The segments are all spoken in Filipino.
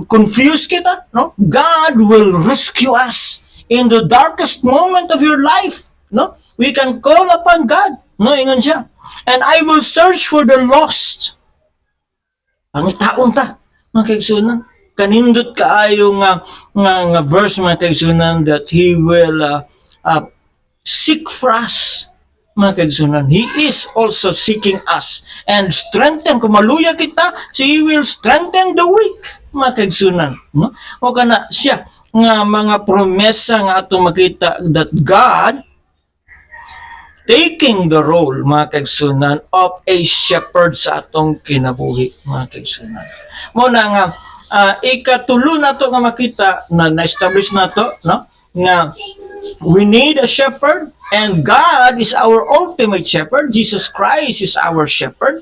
confused kita, no? God will rescue us in the darkest moment of your life, no? We can call upon God, no? Ingon siya. And I will search for the lost. Ang taon ta, mga kaigsunan. Kanindot kaayo nga verse, mga kaigsunan, that He will seek for us, mga kaigsunan. He is also seeking us and strengthen. Kung maluya kita, He will strengthen the weak, mga kaigsunan. No? O kana siya nga mga promesa nga atong makita that God taking the role, mga kaigsunan, of a shepherd sa atong kinabuhi, mga kaigsunan. Mo na nga ikatulo na to nga makita na na-establish na to, no? Nga we need a shepherd, and God is our ultimate shepherd. Jesus Christ is our shepherd.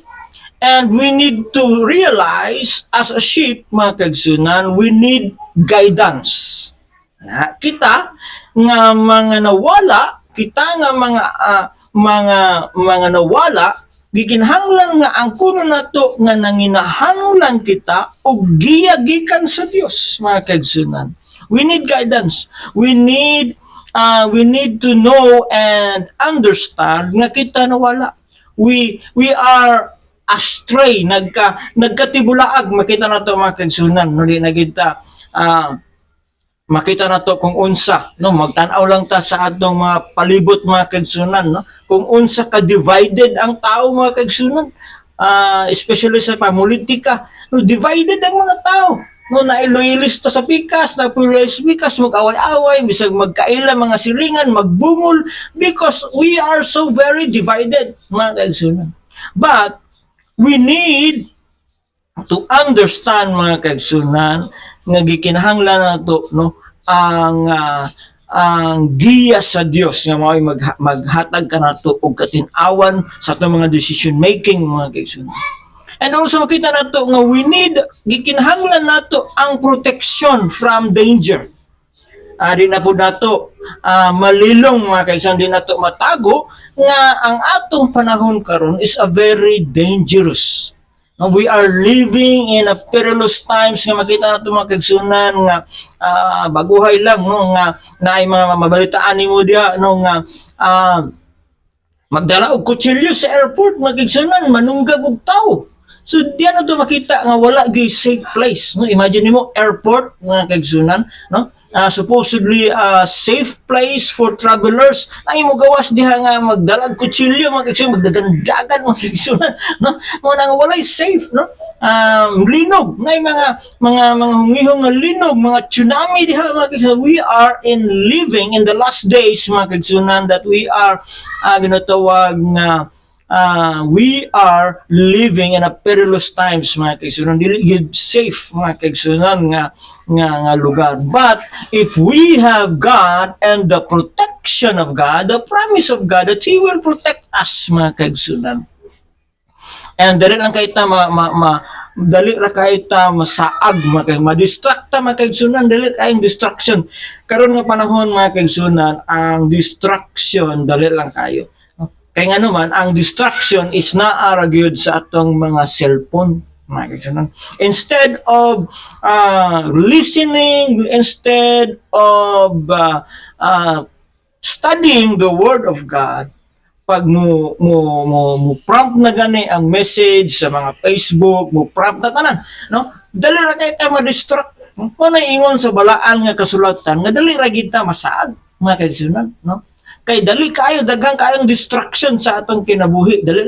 And we need to realize as a sheep, mga kaigsunan, we need guidance. Kita nga mga nawala, kita nga mga nawala, gikinhanglan nga ang kuno nato nga nanginahanglan kita og giyagikan sa Dios, mga kaigsunan. We need guidance. We need to know and understand nga kita nawala. We are astray, nagkatibulaag, makita nato, mga kaigsunan, makita na to kung unsa, no, magtanaw lang ta sa atong mga palibot, mga kaigsunan, no, kung unsa ka divided ang tao, mga kaigsunan, especially sa pamulitika, no, divided ang mga tao, no, na loyalista sa pikas, na loyalista sa pikas, mag-away-away, bisag magkaila mga silingan, magbungol, because we are so very divided, mga kaigsunan. But we need to understand, mga kaigsunan, nga gikinahanglan nato, no, ang giya sa Dios nga mao'y maghatag ka nato og katin-awan sa atong mga decision making, mga kaigsunan. And also makita nato nga we need, gikinahanglan nato ang protection from danger. Di na po nato malilong, mga kaigsunan, di nato matago nga ang atong panahon karon is a very dangerous. We are living in a perilous times nga makita nato, mga kaigsunan, nga baguhay lang, no, nga naay mga mabalitaan nimo diha, no, nga magdala og kutsilyo sa airport, mga kaigsunan, manunggab og tawo. So diyan nato makita nga wala gyud safe place, no. Imagine nimo airport, mga kaigsunan, no, supposedly safe place for travelers, ay mo gawas diha nga magdalag kutsilyo, mga kaigsunan, magdagandagan, mga kaigsunan, no, mo nang walay safe, no. Linog, nay mga hungihong nga linog, mga tsunami diha, mga kaigsunan. We are living in the last days, mga kaigsunan, that we are ginatawag nga we are living in a perilous times, mga kaigsunan. Dili gyud safe, mga kaigsunan, nga lugar. But if we have God and the protection of God, the promise of God that He will protect us, mga kaigsunan. And dali lang kita dali ra kita masaag, mga kaigsunan, madistract ta, mga kaigsunan, dali kayong distraction. Karon nga panahon, mga kaigsunan, ang distraction dali lang kayo. Kaya nga naman, ang distraction is naaragyod sa atong mga cellphone, mga kaigsunan. Instead of listening, instead of studying the Word of God, pag mo prompt na gani ang message sa mga Facebook, mo prompt na tanan, no? Dali ra kay ta ma-distract. Mo na ingon sa balaan nga kasulatan, nga dali ra gid ta masaag, mga kaigsunan, no? Kay dali kayo, daghang kayong distraction sa atong kinabuhi. Dali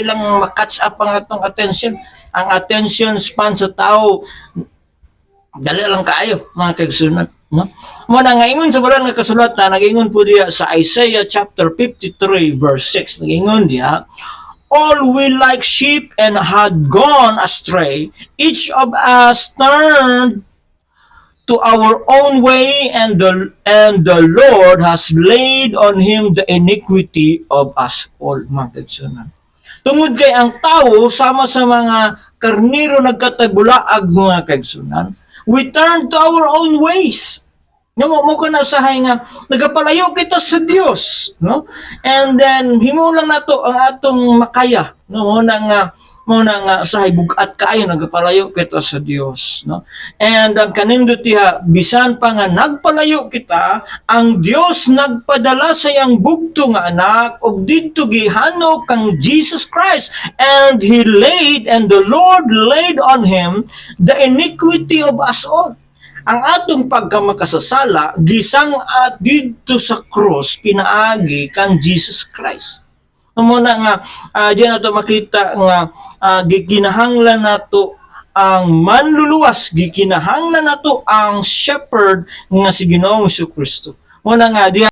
lang ma-catch up ang atong attention. Ang attention span sa tao, dali lang kayo, mga kaigsunan, no? Muna nga ingon sa balang nga kasulatan, nag-ingon po diya sa Isaiah chapter 53 verse 6, nag-ingon diya, all we like sheep and had gone astray, each of us turned to our own way, and the Lord has laid on him the iniquity of us all, mga kaigsunan. Tungod kay ang tao sama sa mga karniro nagkatagulaag, mga kaigsunan, we turn to our own ways. No, mo ka na usahay nga nagapalayo kita sa Dios, no? And then himo lang nato ang atong makaya, no, mo na nga usahay bugat kaayo nagapalayo kita sa Dios, no? And ang kanindot diha, bisan pa nga nagpalayo kita, ang Dios nagpadala sa iyang bugto nga anak og didto gihano kang Jesus Christ, and the Lord laid on him the iniquity of us all. Ang atong pagkamakasasala gisang at didto sa cross pinaagi kang Jesus Christ. Muna nga diyan nato makita nga gikinahanglan nato ang manluluwas, gikinahanglan nato ang shepherd nga si Ginoong Kristo. Muna nga diyan